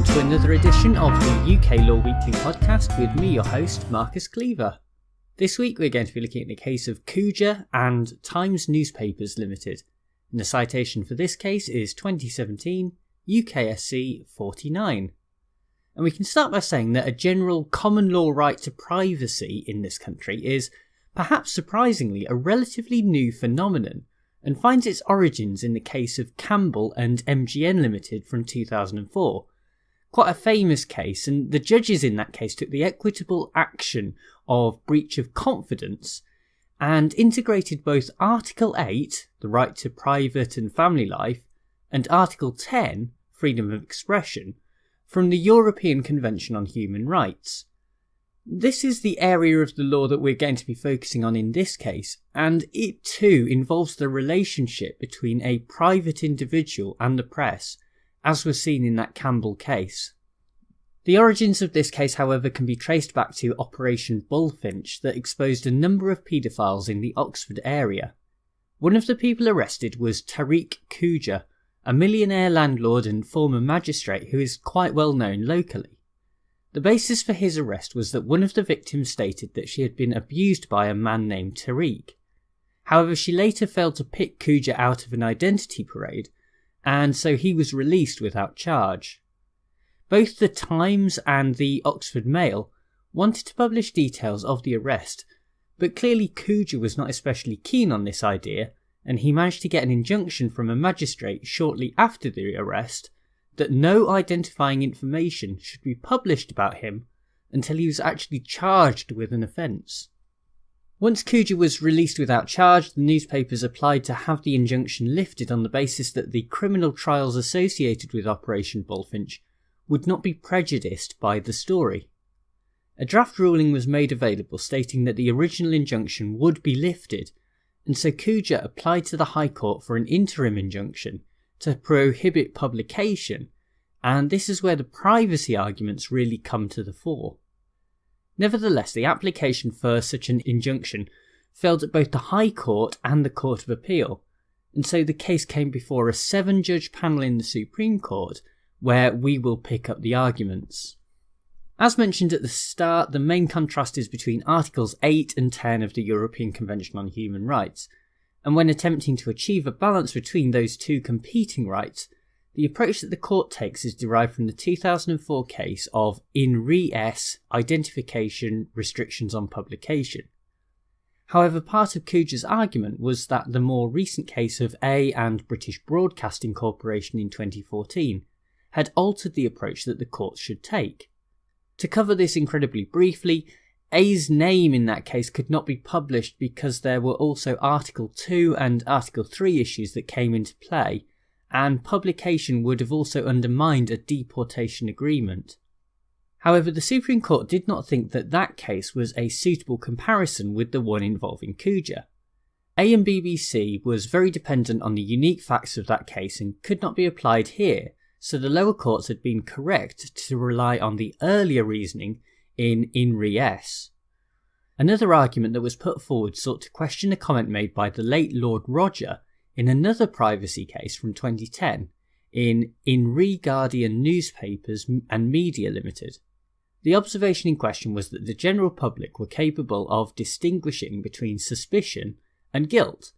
welcome to another edition of the UK Law Weekly podcast with me, your host, Marcus Cleaver. This week we're going to be looking at the case of Khuja and Times Newspapers Limited, and the citation for this case is 2017 UKSC 49. And we can start by saying that a general common law right to privacy in this country is, perhaps surprisingly, a relatively new phenomenon, and finds its origins in the case of Campbell and MGN Limited from 2004. Quite a famous case, and the judges in that case took the equitable action of breach of confidence and integrated both Article 8, the right to private and family life, and Article 10, freedom of expression, from the European Convention on Human Rights. This is the area of the law that we're going to be focusing on in this case, and it too involves the relationship between a private individual and the press, as was seen in that Campbell case. The origins of this case, however, can be traced back to Operation Bullfinch that exposed a number of paedophiles in the Oxford area. One of the people arrested was Tariq Khuja, a millionaire landlord and former magistrate who is quite well known locally. The basis for his arrest was that one of the victims stated that she had been abused by a man named Tariq. However, she later failed to pick Khuja out of an identity parade, and so he was released without charge. Both the Times and the Oxford Mail wanted to publish details of the arrest, but clearly Khuja was not especially keen on this idea, and he managed to get an injunction from a magistrate shortly after the arrest that no identifying information should be published about him until he was actually charged with an offence. Once Khuja was released without charge, the newspapers applied to have the injunction lifted on the basis that the criminal trials associated with Operation Bullfinch would not be prejudiced by the story. A draft ruling was made available stating that the original injunction would be lifted, and so Khuja applied to the High Court for an interim injunction to prohibit publication, and this is where the privacy arguments really come to the fore. Nevertheless, the application for such an injunction failed at both the High Court and the Court of Appeal, and so the case came before a 7-judge panel in the Supreme Court, where we will pick up the arguments. As mentioned at the start, the main contrast is between Articles 8 and 10 of the European Convention on Human Rights, and when attempting to achieve a balance between those two competing rights, the approach that the court takes is derived from the 2004 case of In Re S Identification Restrictions on Publication. However, part of Khuja's argument was that the more recent case of A and British Broadcasting Corporation in 2014 had altered the approach that the courts should take. To cover this incredibly briefly, A's name in that case could not be published because there were also Article 2 and Article 3 issues that came into play, and publication would have also undermined a deportation agreement. However, the Supreme Court did not think that that case was a suitable comparison with the one involving Khuja. A and BBC was very dependent on the unique facts of that case and could not be applied here, so the lower courts had been correct to rely on the earlier reasoning in Re S. Another argument that was put forward sought to question a comment made by the late Lord Roger in another privacy case from 2010 in Re Guardian Newspapers and Media Limited. The observation in question was that the general public were capable of distinguishing between suspicion and guilt,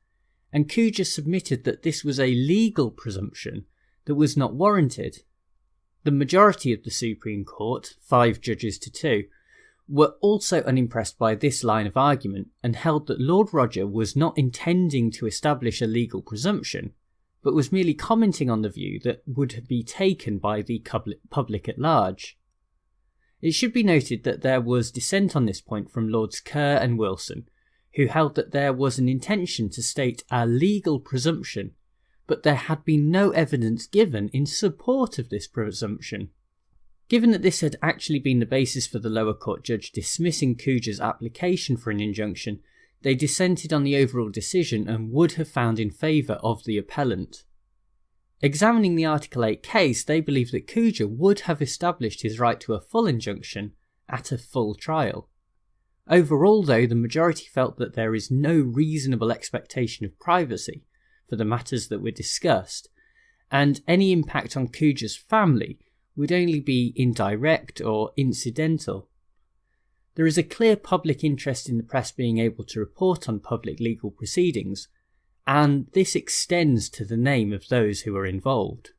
and Khuja submitted that this was a legal presumption that was not warranted. The majority of the Supreme Court, 5 judges to 2, were also unimpressed by this line of argument and held that Lord Roger was not intending to establish a legal presumption, but was merely commenting on the view that would be taken by the public at large. It should be noted that there was dissent on this point from Lords Kerr and Wilson, who held that there was an intention to state a legal presumption, but there had been no evidence given in support of this presumption. Given that this had actually been the basis for the lower court judge dismissing Khuja's application for an injunction, they dissented on the overall decision and would have found in favour of the appellant. Examining the Article 8 case, they believed that Khuja would have established his right to a full injunction at a full trial. Overall, though, the majority felt that there is no reasonable expectation of privacy for the matters that were discussed, and any impact on Khuja's family would only be indirect or incidental. There is a clear public interest in the press being able to report on public legal proceedings, and this extends to the name of those who are involved.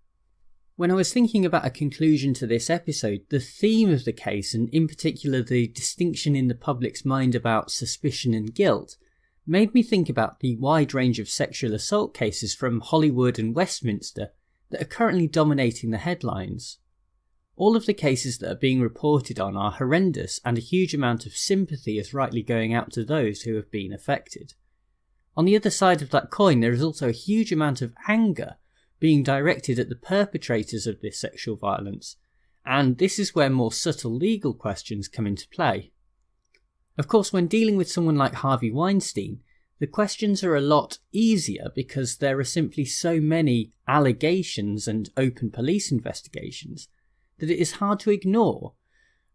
When I was thinking about a conclusion to this episode, the theme of the case, and in particular the distinction in the public's mind about suspicion and guilt, made me think about the wide range of sexual assault cases from Hollywood and Westminster that are currently dominating the headlines. All of the cases that are being reported on are horrendous, and a huge amount of sympathy is rightly going out to those who have been affected. On the other side of that coin, there is also a huge amount of anger being directed at the perpetrators of this sexual violence, and this is where more subtle legal questions come into play. Of course, when dealing with someone like Harvey Weinstein, the questions are a lot easier because there are simply so many allegations and open police investigations that it is hard to ignore.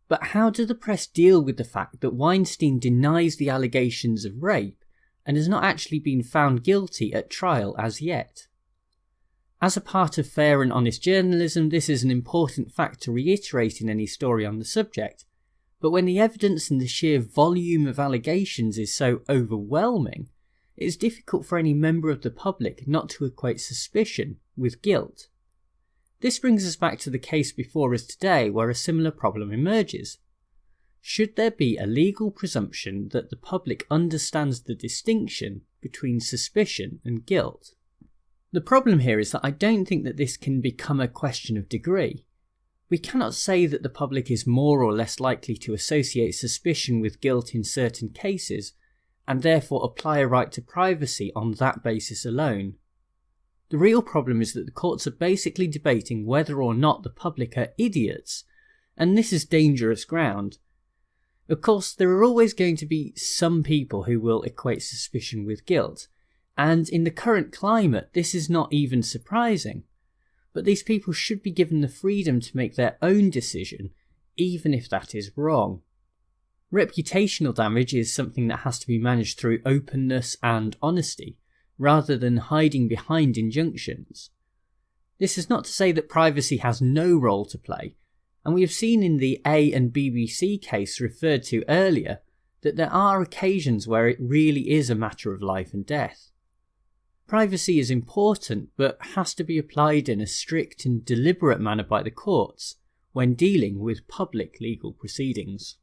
But how do the press deal with the fact that Weinstein denies the allegations of rape and has not actually been found guilty at trial as yet? As a part of fair and honest journalism, this is an important fact to reiterate in any story on the subject, but when the evidence and the sheer volume of allegations is so overwhelming, it is difficult for any member of the public not to equate suspicion with guilt. This brings us back to the case before us today, where a similar problem emerges. Should there be a legal presumption that the public understands the distinction between suspicion and guilt? The problem here is that I don't think that this can become a question of degree. We cannot say that the public is more or less likely to associate suspicion with guilt in certain cases, and therefore apply a right to privacy on that basis alone. The real problem is that the courts are basically debating whether or not the public are idiots, and this is dangerous ground. Of course, there are always going to be some people who will equate suspicion with guilt, and in the current climate this is not even surprising. But these people should be given the freedom to make their own decision, even if that is wrong. Reputational damage is something that has to be managed through openness and honesty, rather than hiding behind injunctions. This is not to say that privacy has no role to play, and we have seen in the A and BBC case referred to earlier that there are occasions where it really is a matter of life and death. Privacy is important, but has to be applied in a strict and deliberate manner by the courts when dealing with public legal proceedings.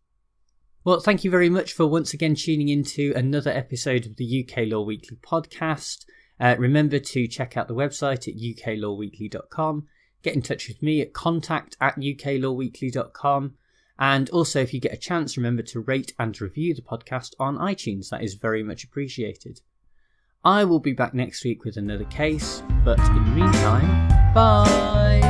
Well, thank you very much for once again tuning into another episode of the UK Law Weekly podcast. Remember to check out the website at uklawweekly.com. Get in touch with me at contact@uklawweekly.com. And also, if you get a chance, remember to rate and review the podcast on iTunes. That is very much appreciated. I will be back next week with another case, but in the meantime, bye!